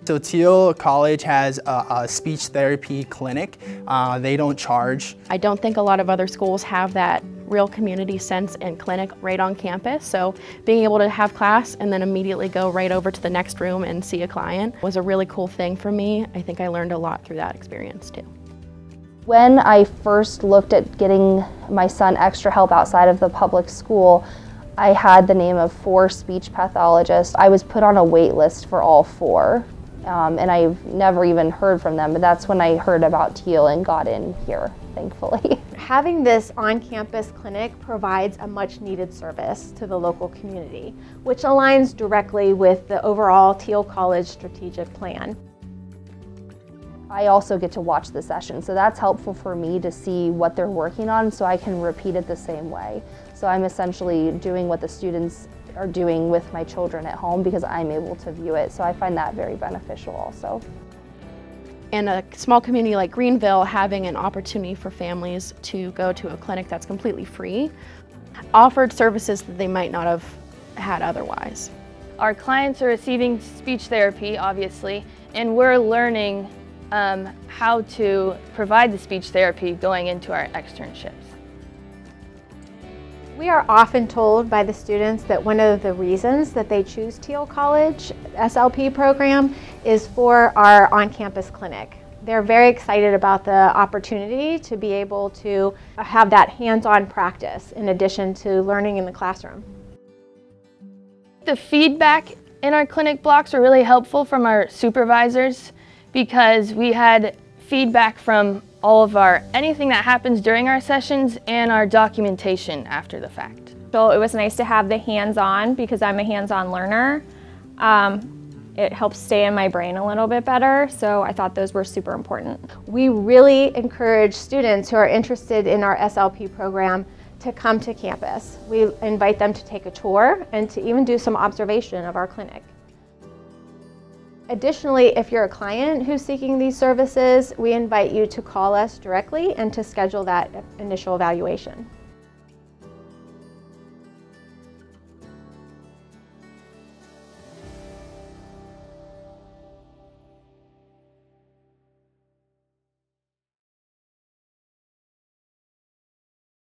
So Thiel College has a speech therapy clinic. They don't charge. I don't think a lot of other schools have that real community sense and clinic right on campus. So being able to have class and then immediately go right over to the next room and see a client was a really cool thing for me. I think I learned a lot through that experience too. When I first looked at getting my son extra help outside of the public school, I had the name of 4 speech pathologists. I was put on a wait list for all 4. And I've never even heard from them, but that's when I heard about Thiel and got in here, thankfully. Having this on-campus clinic provides a much-needed service to the local community, which aligns directly with the overall Thiel College strategic plan. I also get to watch the session, so that's helpful for me to see what they're working on so I can repeat it the same way. So I'm essentially doing what the students are doing with my children at home because I'm able to view it, so I find that very beneficial also. In a small community like Greenville, having an opportunity for families to go to a clinic that's completely free offered services that they might not have had otherwise. Our clients are receiving speech therapy, obviously, and we're learning how to provide the speech therapy going into our externships. We are often told by the students that one of the reasons that they choose Thiel College SLP program is for our on-campus clinic. They're very excited about the opportunity to be able to have that hands-on practice in addition to learning in the classroom. The feedback in our clinic blocks were really helpful from our supervisors because we had feedback from all of anything that happens during our sessions and our documentation after the fact. So it was nice to have the hands-on because I'm a hands-on learner. It helps stay in my brain a little bit better, so I thought those were super important. We really encourage students who are interested in our SLP program to come to campus. We invite them to take a tour and to even do some observation of our clinic. Additionally, if you're a client who's seeking these services, we invite you to call us directly and to schedule that initial evaluation.